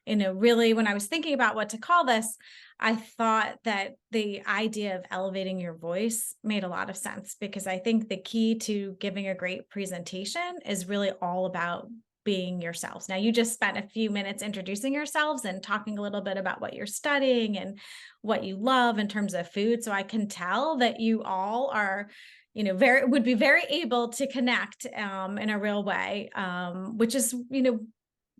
really when I was thinking about what to call this, I thought that the idea of elevating your voice made a lot of sense because I think the key to giving a great presentation is really all about being yourselves. Now, you just spent a few minutes introducing yourselves and talking a little bit about what you're studying and what you love in terms of food. So I can tell that you all are, very would be very able to connect in a real way, which is,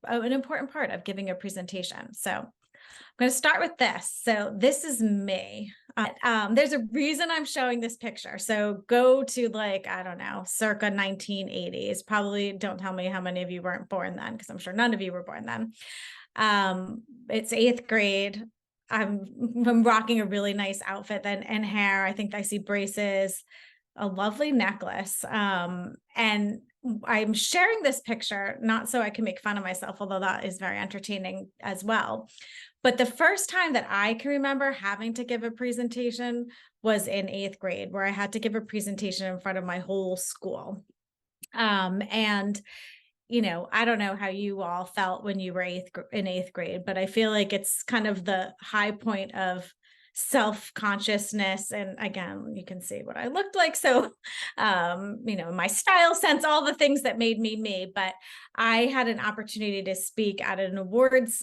an important part of giving a presentation. So I'm going to start with this. So this is me. There's a reason I'm showing this picture. So go to I don't know, circa 1980s. Probably don't tell me how many of you weren't born then, because I'm sure none of you were born then. It's eighth grade. I'm rocking a really nice outfit then and hair. I think I see braces, a lovely necklace. And I'm sharing this picture, not so I can make fun of myself, although that is very entertaining as well. But the first time that I can remember having to give a presentation was in eighth grade, where I had to give a presentation in front of my whole school. And I don't know how you all felt when you were in eighth grade, but I feel like it's kind of the high point of self-consciousness. And again, you can see what I looked like. So, my style sense, all the things that made me me, but I had an opportunity to speak at an awards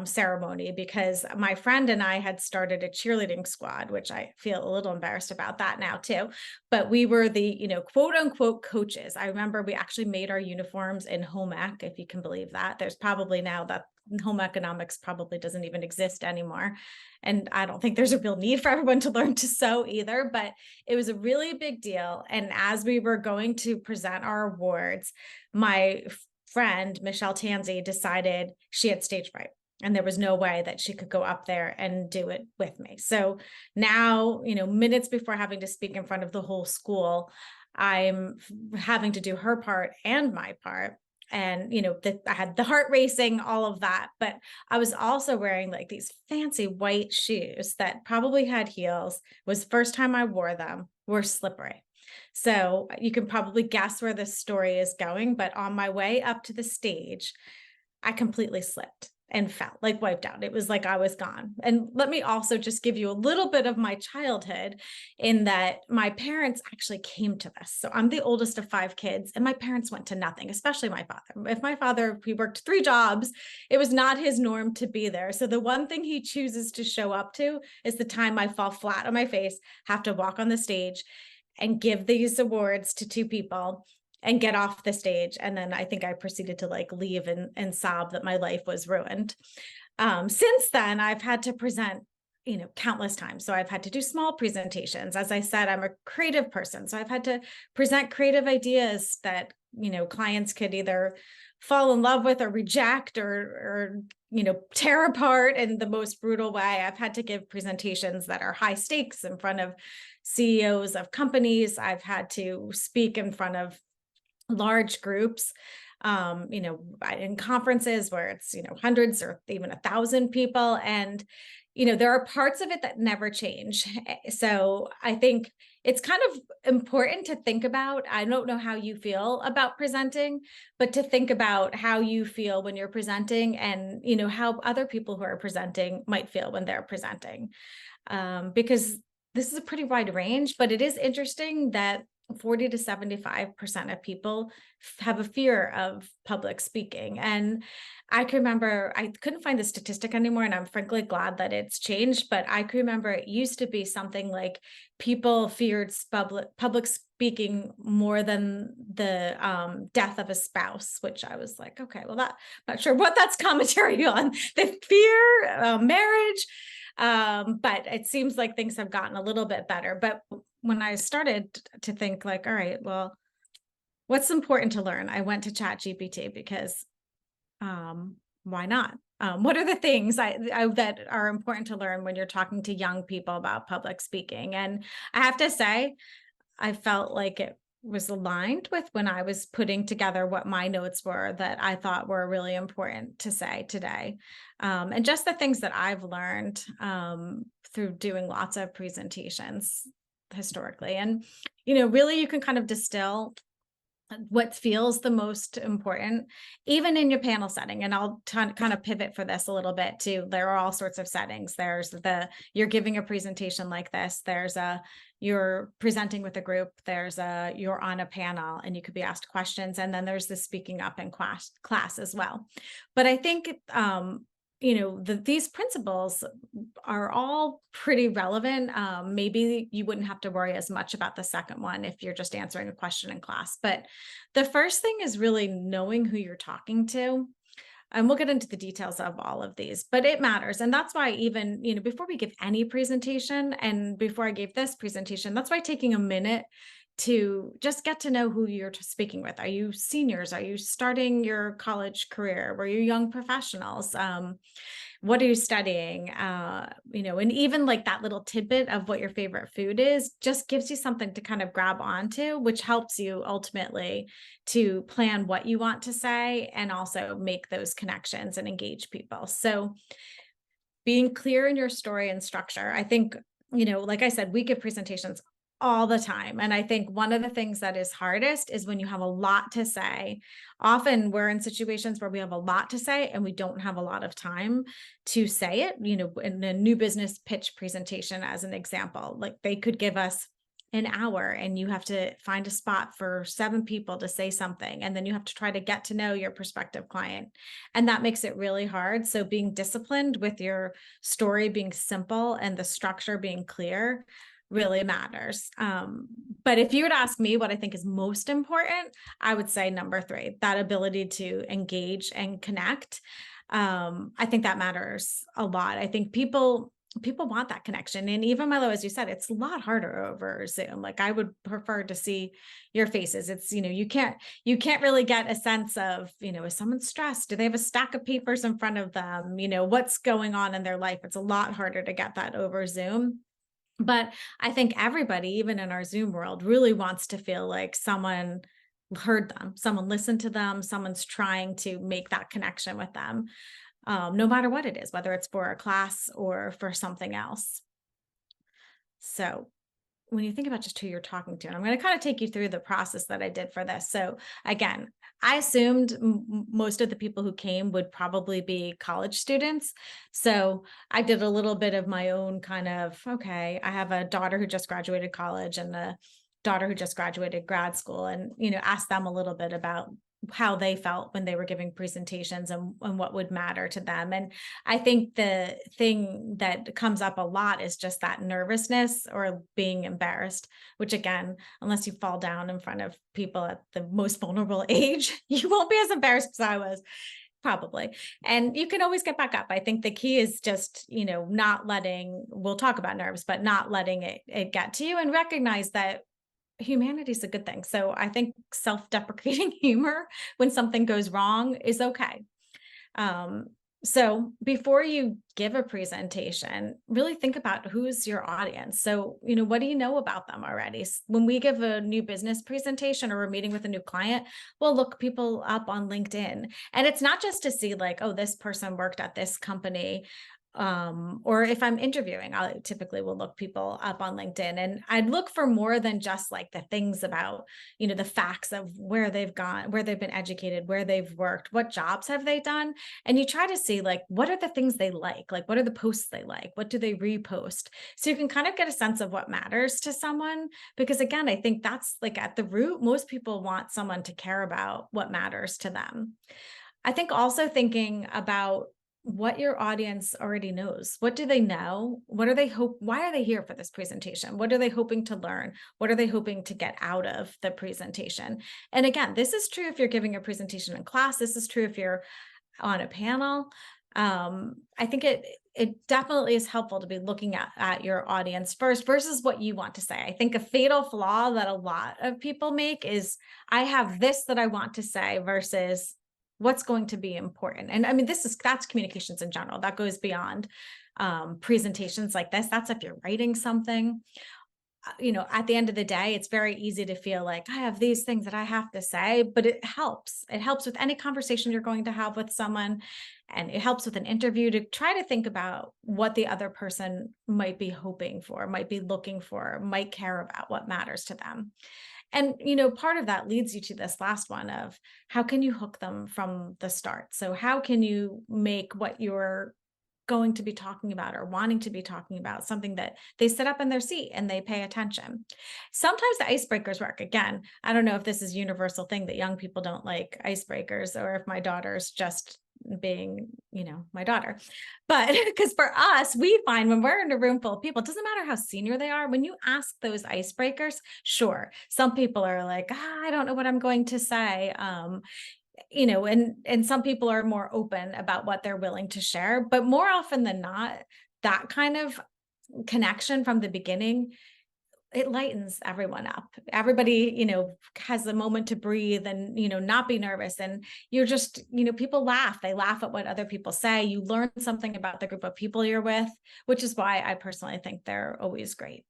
ceremony because my friend and I had started a cheerleading squad, which I feel a little embarrassed about that now too. But we were the, quote unquote coaches. I remember we actually made our uniforms in home ec, if you can believe that. There's probably now that home economics probably doesn't even exist anymore. And I don't think there's a real need for everyone to learn to sew either, but it was a really big deal. And as we were going to present our awards, my friend, Michelle Tansey, decided she had stage fright. And there was no way that she could go up there and do it with me. So now, minutes before having to speak in front of the whole school, I'm having to do her part and my part. And, I had the heart racing, all of that. But I was also wearing these fancy white shoes that probably had heels. It was the first time I wore them, were slippery. So you can probably guess where this story is going. But on my way up to the stage, I completely slipped and fell, wiped out. It was like I was gone. And let me also just give you a little bit of my childhood in that my parents actually came to this. So I'm the oldest of 5 kids, and my parents went to nothing, especially my father. If my father, he worked 3 jobs, it was not his norm to be there. So the one thing he chooses to show up to is the time I fall flat on my face, have to walk on the stage and give these awards to 2 people and get off the stage. And then I think I proceeded to leave and sob that my life was ruined. Since then, I've had to present, countless times. So I've had to do small presentations. As I said, I'm a creative person. So I've had to present creative ideas that, clients could either fall in love with or reject or tear apart in the most brutal way. I've had to give presentations that are high stakes in front of CEOs of companies. I've had to speak in front of large groups, in conferences where it's, hundreds or even 1,000 people. And, there are parts of it that never change. So I think it's kind of important to think about. I don't know how you feel about presenting, but to think about how you feel when you're presenting and, how other people who are presenting might feel when they're presenting. Because this is a pretty wide range, but it is interesting that 40 to 75% of people have a fear of public speaking. And I can remember, I couldn't find the statistic anymore, and I'm frankly glad that it's changed, but I can remember it used to be something like people feared public speaking more than the death of a spouse, which I was like, okay, well, I'm not sure what that's commentary on. The fear, marriage, but it seems like things have gotten a little bit better. But when I started to think all right, well, what's important to learn? I went to ChatGPT because why not? What are the things that are important to learn when you're talking to young people about public speaking? And I have to say, I felt like it was aligned with when I was putting together what my notes were that I thought were really important to say today. And just the things that I've learned through doing lots of presentations historically. And, really you can kind of distill what feels the most important, even in your panel setting. And I'll kind of pivot for this a little bit too. There are all sorts of settings. There's you're giving a presentation like this. There's you're presenting with a group. There's you're on a panel and you could be asked questions. And then there's the speaking up in class as well. But I think, these principles are all pretty relevant. Maybe you wouldn't have to worry as much about the second one if you're just answering a question in class. But the first thing is really knowing who you're talking to. And we'll get into the details of all of these, but it matters. And that's why even, before we give any presentation and before I gave this presentation, that's why taking a minute to just get to know who you're speaking with. Are you seniors? Are you starting your college career? Were you young professionals? What are you studying? And even like that little tidbit of what your favorite food is just gives you something to kind of grab onto, which helps you ultimately to plan what you want to say and also make those connections and engage people. So being clear in your story and structure, I think, like I said, we give presentations all the time. And I think one of the things that is hardest is when you have a lot to say. Often we're in situations where we have a lot to say and we don't have a lot of time to say it, in a new business pitch presentation, as an example, like they could give us an hour and you have to find a spot for 7 people to say something. And then you have to try to get to know your prospective client. And that makes it really hard. So being disciplined with your story being simple and the structure being clear really matters. But if you were to ask me what I think is most important, I would say number 3, that ability to engage and connect. I think that matters a lot. I think people want that connection. And even Milo, as you said, it's a lot harder over Zoom. Like I would prefer to see your faces. It's, you can't really get a sense of, is someone stressed? Do they have a stack of papers in front of them? What's going on in their life? It's a lot harder to get that over Zoom. But I think everybody, even in our Zoom world, really wants to feel like someone heard them, someone listened to them, someone's trying to make that connection with them, no matter what it is, whether it's for a class or for something else. So when you think about just who you're talking to, and I'm going to kind of take you through the process that I did for this. So again, I assumed most of the people who came would probably be college students. So I did a little bit of my own kind of, okay, I have a daughter who just graduated college and a daughter who just graduated grad school, and, asked them a little bit about how they felt when they were giving presentations and what would matter to them. And I think the thing that comes up a lot is just that nervousness or being embarrassed, which again, unless you fall down in front of people at the most vulnerable age, you won't be as embarrassed as I was. Probably. And you can always get back up. I think the key is just, not letting, we'll talk about nerves, but not letting it get to you, and recognize that humanity is a good thing. So I think self-deprecating humor when something goes wrong is okay. So before you give a presentation, really think about who's your audience. So, what do you know about them already? When we give a new business presentation or we're meeting with a new client, we'll look people up on LinkedIn. And it's not just to see like, oh, this person worked at this company. Or if I'm interviewing, I typically will look people up on LinkedIn, and I'd look for more than just like the things about, the facts of where they've gone, where they've been educated, where they've worked, what jobs have they done. And you try to see like, what are the things they like what are the posts they like? What do they repost? So you can kind of get a sense of what matters to someone, because again, I think that's like at the root, most people want someone to care about what matters to them. I think also thinking about what your audience already knows. What do they know? What are they why are they here for this presentation? What are they hoping to learn? What are they hoping to get out of the presentation? And again, this is true if you're giving a presentation in class. This is true if you're on a panel. I think it definitely is helpful to be looking at your audience first versus what you want to say. I think a fatal flaw that a lot of people make is, I have this that I want to say versus what's going to be important. And I mean, that's communications in general. That goes beyond presentations like this. That's if you're writing something. At the end of the day, it's very easy to feel like I have these things that I have to say, but it helps. It helps with any conversation you're going to have with someone. And it helps with an interview to try to think about what the other person might be hoping for, might be looking for, might care about, what matters to them. And, part of that leads you to this last one of how can you hook them from the start? So how can you make what you're going to be talking about or wanting to be talking about something that they sit up in their seat and they pay attention? Sometimes the icebreakers work. Again, I don't know if this is a universal thing that young people don't like icebreakers, or if my daughter's just being, my daughter. But because for us, we find when we're in a room full of people, it doesn't matter how senior they are. When you ask those icebreakers, sure, some people are like, I don't know what I'm going to say. And some people are more open about what they're willing to share. But more often than not, that kind of connection from the beginning, it lightens everyone up. Everybody, has a moment to breathe and, not be nervous. And you're just, people laugh. They laugh at what other people say. You learn something about the group of people you're with, which is why I personally think they're always great.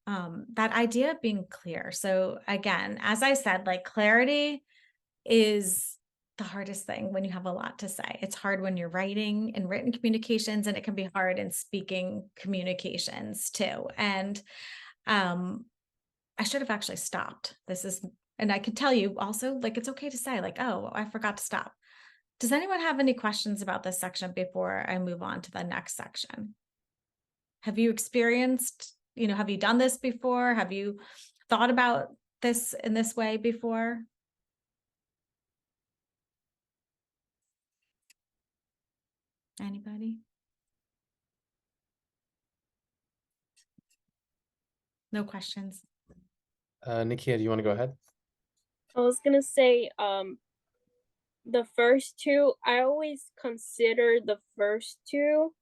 That idea of being clear. So again, as I said, like, clarity is the hardest thing when you have a lot to say. It's hard when you're writing and written communications, and it can be hard in speaking communications too. And I should have actually stopped. And I can tell you also, like, it's okay to say, like, oh, I forgot to stop. Does anyone have any questions about this section before I move on to the next section? Have you experienced, have you done this before? Have you thought about this in this way before? Anybody? No questions? Nikia, do you want to go ahead? I was gonna say, the first two, I always consider the first two,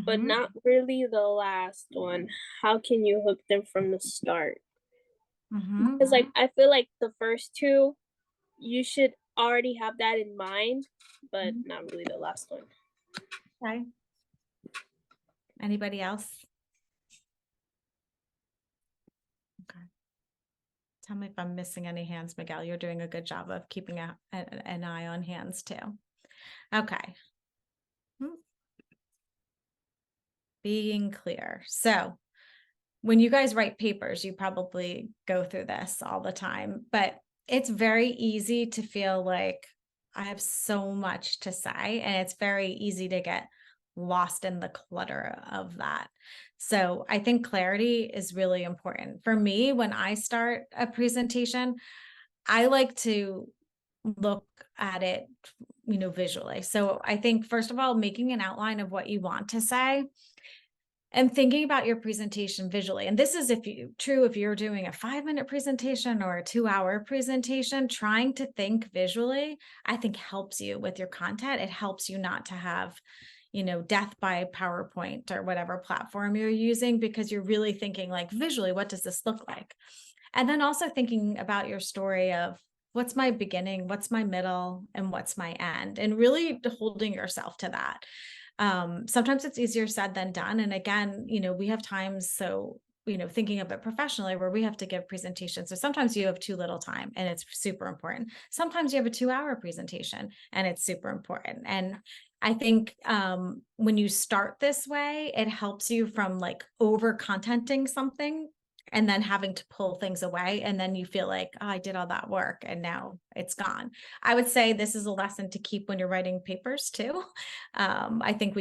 but not really the last one. How can you hook them from the start? Because like I feel like the first two, you should already have that in mind, but not really the last one. Okay. Anybody else? Okay. Tell me if I'm missing any hands, Miguel. You're doing a good job of keeping an eye on hands too. Okay. Being clear. So when you guys write papers, you probably go through this all the time, but it's very easy to feel like I have so much to say, and it's very easy to get lost in the clutter of that. So I think clarity is really important. For me, when I start a presentation, I like to look at it, visually. So I think, first of all, making an outline of what you want to say and thinking about your presentation visually. And this is if you're doing a 5-minute presentation or a 2-hour presentation, trying to think visually, I think helps you with your content. It helps you not to have, death by PowerPoint or whatever platform you're using, because you're really thinking like visually, what does this look like? And then also thinking about your story of what's my beginning, what's my middle, and what's my end, and really holding yourself to that. Sometimes it's easier said than done. And again, we have times, so, thinking of it professionally, where we have to give presentations. So sometimes you have too little time and it's super important. Sometimes you have a 2-hour presentation and it's super important. And I think when you start this way, it helps you from like over contenting something and then having to pull things away. And then you feel like, oh, I did all that work and now it's gone. I would say this is a lesson to keep when you're writing papers too. I think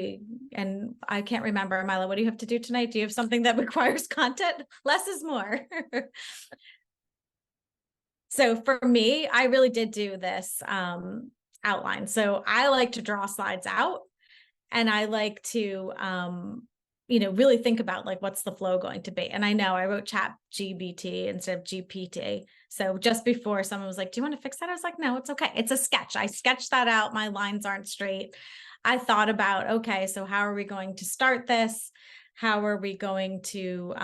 and I can't remember, Milo, what do you have to do tonight? Do you have something that requires content? Less is more. So for me, I really did do this outline. So I like to draw slides out, and I like to really think about like, what's the flow going to be? And I know I wrote chat GBT instead of GPT. So just before, someone was like, do you want to fix that? I was like, no, it's okay. It's a sketch. I sketched that out. My lines aren't straight. I thought about, okay, so how are we going to start this? How are we going to,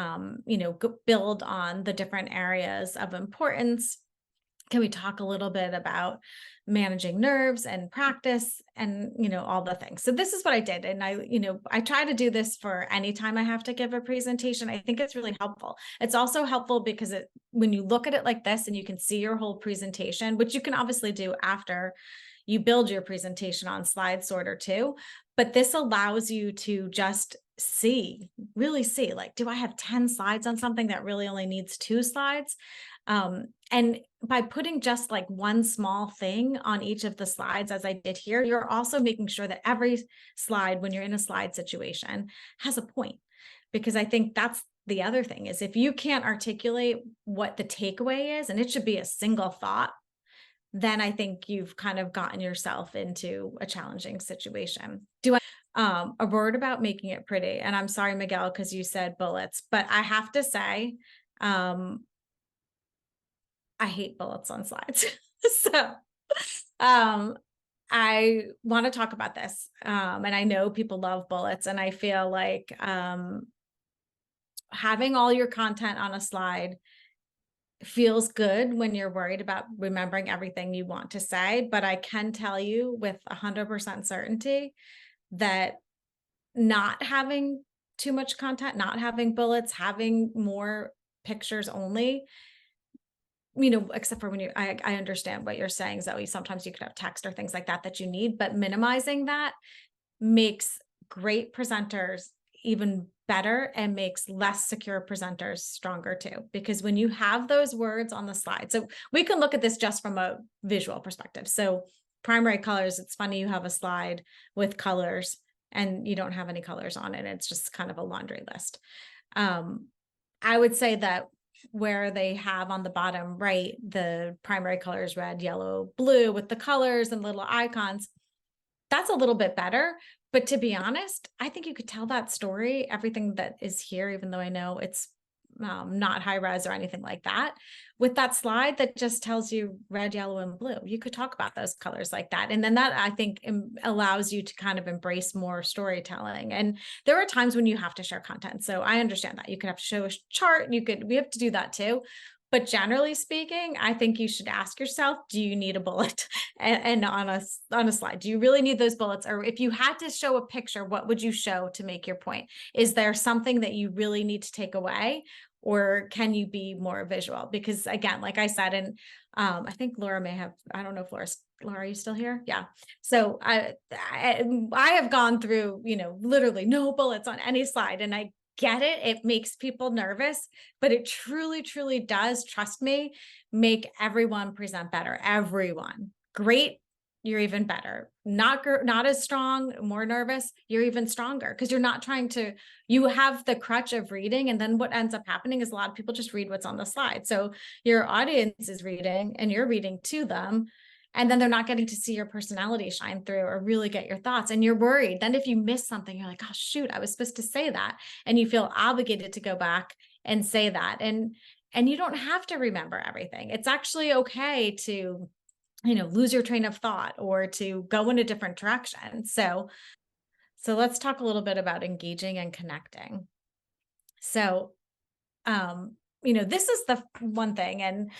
build on the different areas of importance? can we talk a little bit about managing nerves and practice and, all the things. So this is what I did. And I try to do this for any time I have to give a presentation. I think it's really helpful. It's also helpful because when you look at it like this and you can see your whole presentation, which you can obviously do after you build your presentation on slide sorter too, but this allows you to just really see, like, do I have 10 slides on something that really only needs 2 slides? And by putting just like one small thing on each of the slides, as I did here, you're also making sure that every slide, when you're in a slide situation, has a point. Because I think that's the other thing is if you can't articulate what the takeaway is, and it should be a single thought, then I think you've kind of gotten yourself into a challenging situation. A word about making it pretty? And I'm sorry, Miguel, because you said bullets, but I have to say, I hate bullets on slides. So, I want to talk about this. And I know people love bullets, and I feel like having all your content on a slide feels good when you're worried about remembering everything you want to say. But I can tell you with 100% certainty that not having too much content, not having bullets, having more pictures only, except for when I understand what you're saying, Zoe. Sometimes you could have text or things like that that you need, but minimizing that makes great presenters even better and makes less secure presenters stronger too. Because when you have those words on the slide, so we can look at this just from a visual perspective. So primary colors, it's funny you have a slide with colors and you don't have any colors on it. It's just kind of a laundry list. I would say that where they have on the bottom right, the primary colors, red, yellow, blue with the colors and little icons, that's a little bit better. But to be honest, I think you could tell that story, everything that is here, even though I know it's not high res or anything like that, with that slide that just tells you red, yellow, and blue. You could talk about those colors like that. And then that, I think, allows you to kind of embrace more storytelling. And there are times when you have to share content. So I understand that. You could have to show a chart. We have to do that too. But generally speaking, I think you should ask yourself, do you need a bullet and on a slide? Do you really need those bullets? Or if you had to show a picture, what would you show to make your point? Is there something that you really need to take away? Or can you be more visual? Because again, like I said, and I think Laura may have, I don't know if Laura, are you still here? Yeah. So I have gone through, literally no bullets on any slide, and I get it. It makes people nervous, but it truly, truly does, trust me, make everyone present better. Everyone. Great. You're even better. Not as strong, more nervous, you're even stronger because you're not trying to, you have the crutch of reading. And then what ends up happening is a lot of people just read what's on the slide. So your audience is reading and you're reading to them. And then they're not getting to see your personality shine through or really get your thoughts. And you're worried. Then if you miss something, you're like, oh, shoot, I was supposed to say that. And you feel obligated to go back and say that. And you don't have to remember everything. It's actually okay to, lose your train of thought or to go in a different direction. So let's talk a little bit about engaging and connecting. So, this is the one thing. And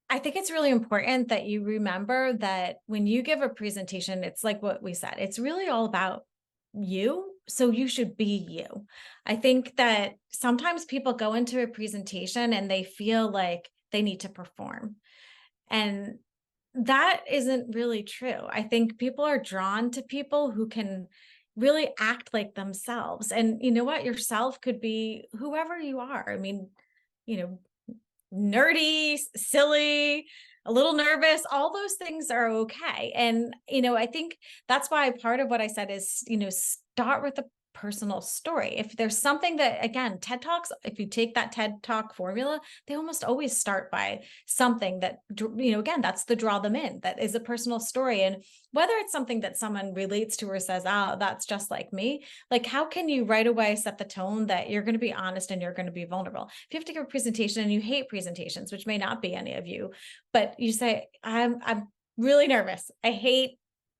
I think it's really important that you remember that when you give a presentation, it's like what we said, it's really all about you. So you should be you. I think that sometimes people go into a presentation and they feel like they need to perform. And that isn't really true. I think people are drawn to people who can really act like themselves. And you know what? Yourself could be whoever you are. I mean, you know, nerdy, silly, a little nervous, all those things are okay. And, I think that's why part of what I said is, start with a personal story. If there's something that, again, TED Talks, if you take that TED Talk formula, they almost always start by something that, again, that's the draw them in, that is a personal story. And whether it's something that someone relates to or says, oh, that's just like me, like, how can you right away set the tone that you're going to be honest and you're going to be vulnerable? If you have to give a presentation and you hate presentations, which may not be any of you, but you say, I'm really nervous. I hate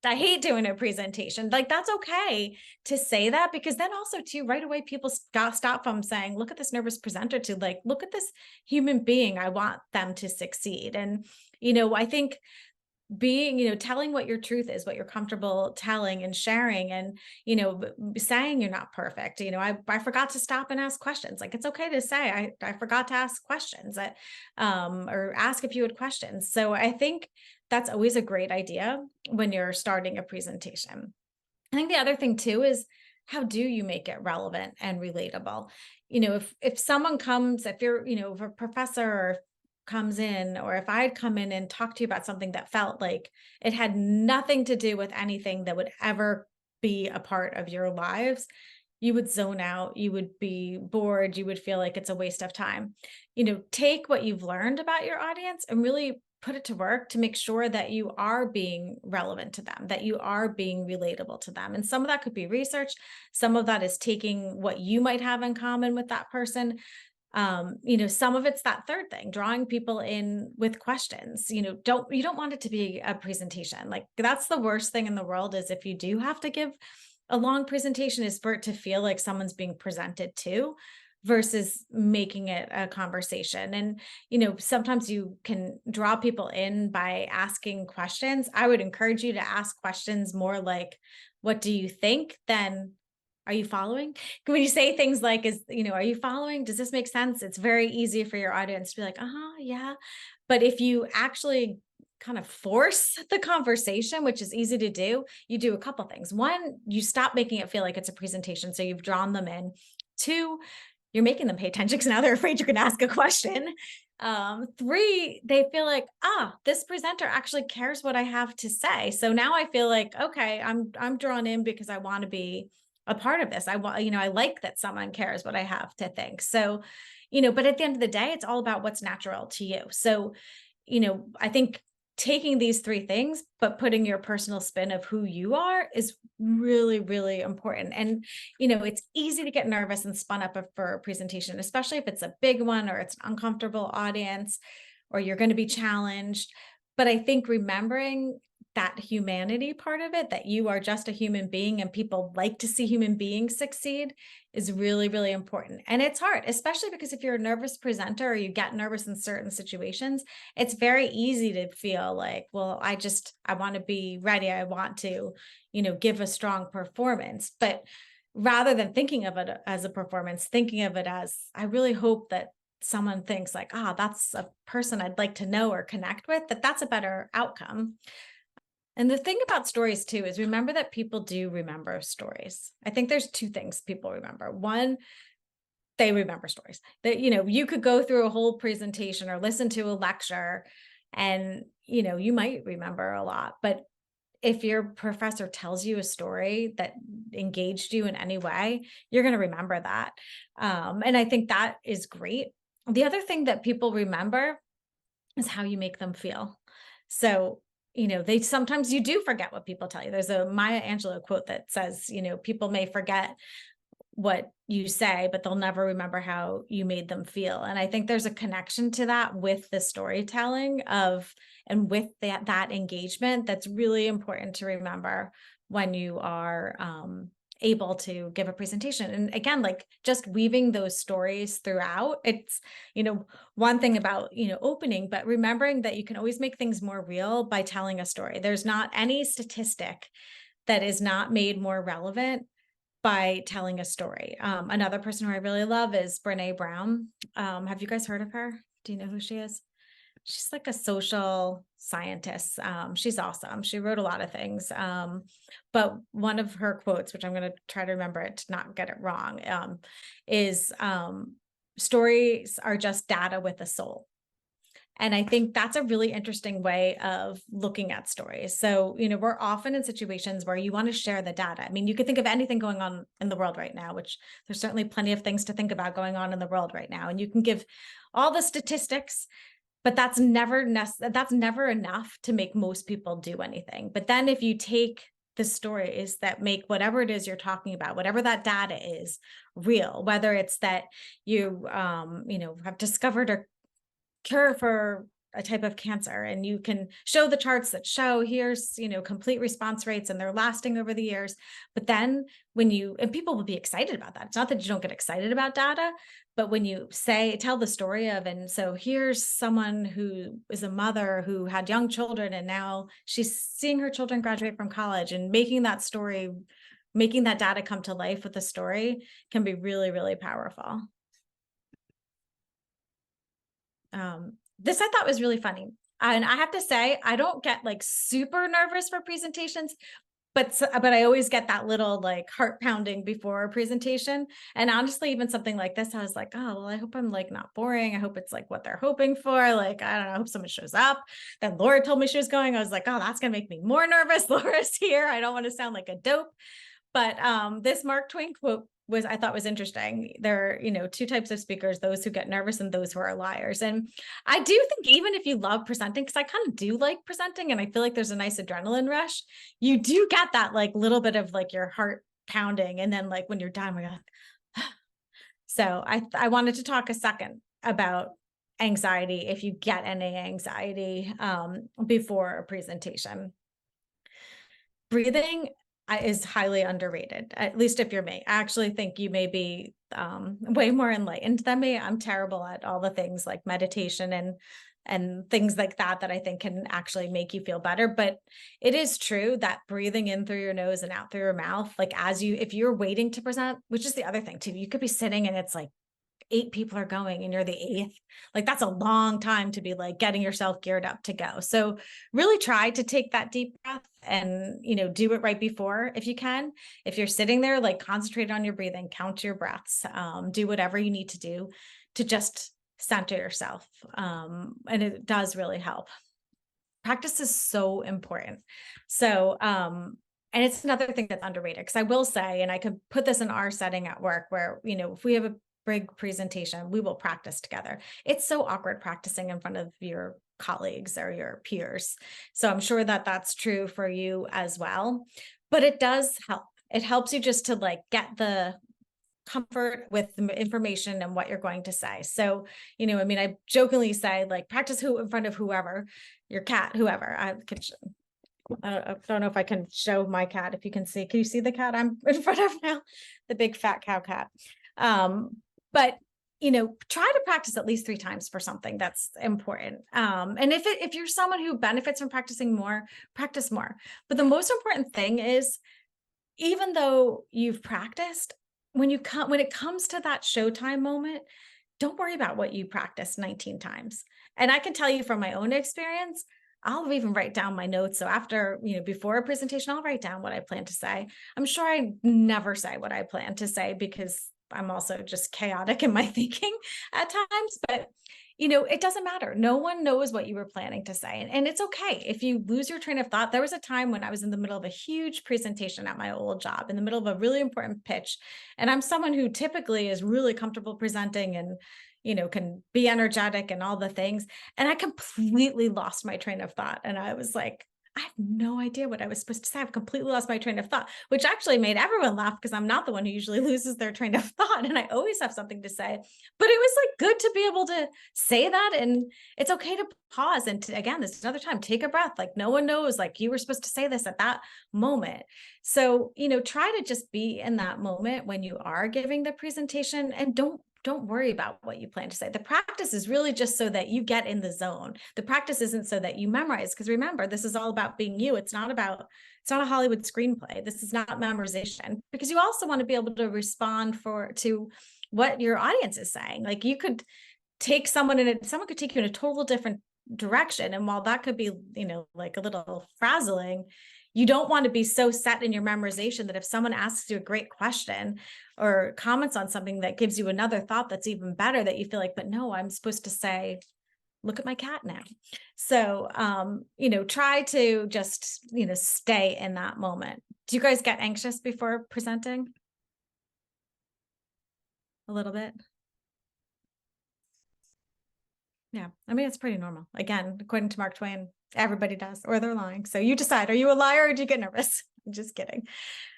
I hate doing a presentation. Like, that's okay to say that, because then also too, right away, people stop from saying, look at this nervous presenter, to like, look at this human being. I want them to succeed. And, I think being, telling what your truth is, what you're comfortable telling and sharing, and, saying you're not perfect. I forgot to stop and ask questions. Like, it's okay to say, I forgot to ask questions, or ask if you had questions. So I think that's always a great idea when you're starting a presentation. I think the other thing too is, how do you make it relevant and relatable? If someone comes, if you're, if a professor comes in, or if I'd come in and talk to you about something that felt like it had nothing to do with anything that would ever be a part of your lives, you would zone out, you would be bored, you would feel like it's a waste of time. Take what you've learned about your audience and really put it to work to make sure that you are being relevant to them, that you are being relatable to them. And some of that could be research. Some of that is taking what you might have in common with that person. Some of it's that third thing, drawing people in with questions. You don't want it to be a presentation. Like, that's the worst thing in the world, is if you do have to give a long presentation, is for it to feel like someone's being presented to, versus making it a conversation. And, sometimes you can draw people in by asking questions. I would encourage you to ask questions more like, what do you think? Than, are you following? When you say things like, are you following? Does this make sense? It's very easy for your audience to be like, uh-huh, yeah. But if you actually kind of force the conversation, which is easy to do, you do a couple things. One, you stop making it feel like it's a presentation. So you've drawn them in. Two, you're making them pay attention, because now they're afraid you're going to ask a question. Three, they feel like, this presenter actually cares what I have to say. So now I feel like, okay, I'm drawn in because I want to be a part of this. I want, I like that someone cares what I have to think. So, but at the end of the day, it's all about what's natural to you. So, I think taking these three things, but putting your personal spin of who you are, is really, really important. And, it's easy to get nervous and spun up for a presentation, especially if it's a big one, or it's an uncomfortable audience, or you're going to be challenged. But I think remembering that humanity part of it, that you are just a human being and people like to see human beings succeed, is really, really important. And it's hard, especially because if you're a nervous presenter, or you get nervous in certain situations, it's very easy to feel like, well, I want to be ready. I want to, give a strong performance. But rather than thinking of it as a performance, thinking of it as, I really hope that someone thinks like, that's a person I'd like to know or connect with, that's a better outcome. And the thing about stories too is, remember that people do remember stories. I think there's two things people remember. One, they remember stories. That, you could go through a whole presentation or listen to a lecture, and, you might remember a lot. But if your professor tells you a story that engaged you in any way, you're going to remember that. And I think that is great. The other thing that people remember is how you make them feel. So, they sometimes, you do forget what people tell you. There's a Maya Angelou quote that says, people may forget what you say, but they'll never remember how you made them feel. And I think there's a connection to that with the storytelling and with that engagement, that's really important to remember when you are able to give a presentation. And again, like, just weaving those stories throughout, it's, one thing about, opening, but remembering that you can always make things more real by telling a story. There's not any statistic that is not made more relevant by telling a story. Another person who I really love is Brene Brown. Have you guys heard of her? Do you know who she is? She's like a social scientist. She's awesome. She wrote a lot of things. But one of her quotes, which I'm going to try to remember it to not get it wrong, is stories are just data with a soul. And I think that's a really interesting way of looking at stories. So, we're often in situations where you want to share the data. I mean, you could think of anything going on in the world right now, which there's certainly plenty of things to think about going on in the world right now. And you can give all the statistics, but that's never enough to make most people do anything. But then if you take the stories that make whatever it is you're talking about, whatever that data is, real, whether it's that you, have discovered a cure for a type of cancer, and you can show the charts that show here's, complete response rates and they're lasting over the years. But then and people will be excited about that. It's not that you don't get excited about data, but when you tell the story of, and so here's someone who is a mother who had young children and now she's seeing her children graduate from college, and making that data come to life with a story can be really, really powerful. This I thought was really funny. And I have to say, I don't get like super nervous for presentations, but I always get that little like heart pounding before a presentation. And honestly, even something like this, I was like, oh, well, I hope I'm like not boring. I hope it's like what they're hoping for. Like, I don't know, I hope someone shows up. Then Laura told me she was going. I was like, oh, that's going to make me more nervous. Laura's here. I don't want to sound like a dope. But this Mark Twain quote I thought was interesting. There are, two types of speakers, those who get nervous and those who are liars. And I do think even if you love presenting, because I kind of do like presenting and I feel like there's a nice adrenaline rush, you do get that like little bit of like your heart pounding. And then like when you're done, we're like, so I wanted to talk a second about anxiety, if you get any anxiety before a presentation. Breathing is highly underrated, at least if you're me. I actually think you may be way more enlightened than me. I'm terrible at all the things like meditation and things like that I think can actually make you feel better. But it is true that breathing in through your nose and out through your mouth, like if you're waiting to present, which is the other thing too, you could be sitting and it's like 8 people are going and you're the 8th. Like that's a long time to be like getting yourself geared up to go. So really try to take that deep breath and, do it right before if you can. If you're sitting there, like concentrate on your breathing, count your breaths, do whatever you need to do to just center yourself. And it does really help. Practice is so important. So, and it's another thing that's underrated, because I will say, and I could put this in our setting at work where, if we have a big presentation, we will practice together. It's so awkward practicing in front of your colleagues or your peers. So I'm sure that that's true for you as well, but it does help. It helps you just to like get the comfort with the information and what you're going to say. So, I jokingly say like practice in front of whoever, your cat, whoever. I don't know if I can show my cat. If you can you see the cat I'm in front of now? The big fat cow cat. But try to practice at least 3 times for something that's important. And if you're someone who benefits from practicing more, practice more. But the most important thing is, even though you've practiced, when it comes to that showtime moment, don't worry about what you practiced 19 times. And I can tell you from my own experience, I'll even write down my notes. So after, before a presentation, I'll write down what I plan to say. I'm sure I never say what I plan to say because I'm also just chaotic in my thinking at times, but it doesn't matter. No one knows what you were planning to say. And it's okay if you lose your train of thought. There was a time when I was in the middle of a huge presentation at my old job, in the middle of a really important pitch. And I'm someone who typically is really comfortable presenting and, can be energetic and all the things. And I completely lost my train of thought. And I was like, I have no idea what I was supposed to say. I've completely lost my train of thought, which actually made everyone laugh because I'm not the one who usually loses their train of thought. And I always have something to say, but it was like good to be able to say that. And it's okay to pause. And again, this is another time, take a breath. Like no one knows, like you were supposed to say this at that moment. So, try to just be in that moment when you are giving the presentation, and don't worry about what you plan to say. The practice is really just so that you get in the zone. The practice isn't so that you memorize, because remember, this is all about being you. It's not a Hollywood screenplay. This is not memorization, because you also want to be able to respond to what your audience is saying. Like you could take someone could take you in a total different direction. And while that could be, like a little frazzling, you don't want to be so set in your memorization that if someone asks you a great question or comments on something that gives you another thought that's even better, that you feel like, but no, I'm supposed to say, look at my cat now. So, try to just, stay in that moment. Do you guys get anxious before presenting? A little bit? Yeah, I mean, it's pretty normal. Again, according to Mark Twain, everybody does, or they're lying. So you decide, are you a liar or do you get nervous? I'm just kidding.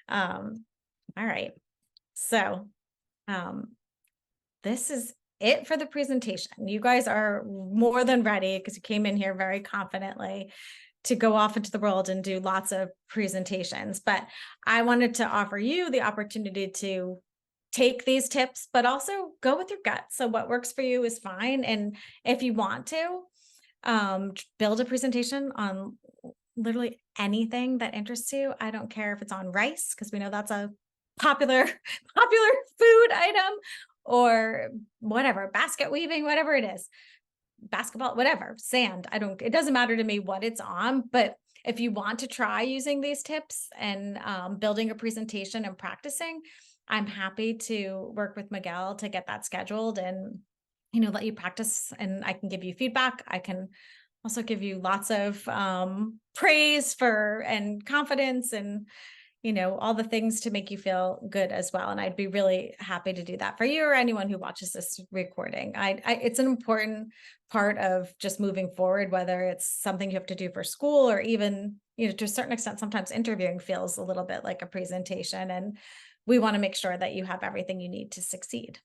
All right. So this is it for the presentation. You guys are more than ready because you came in here very confidently to go off into the world and do lots of presentations. But I wanted to offer you the opportunity to take these tips, but also go with your gut. So what works for you is fine. And if you want to, build a presentation on literally anything that interests you. I don't care if it's on rice, because we know that's a popular food item, or whatever, basket weaving, whatever it is, basketball, whatever, sand. It doesn't matter to me what it's on, but if you want to try using these tips and building a presentation and practicing, I'm happy to work with Miguel to get that scheduled and, let you practice, and I can give you feedback. I can also give you lots of praise and confidence and, all the things to make you feel good as well. And I'd be really happy to do that for you or anyone who watches this recording. It's an important part of just moving forward, whether it's something you have to do for school or even, to a certain extent, sometimes interviewing feels a little bit like a presentation, and we want to make sure that you have everything you need to succeed.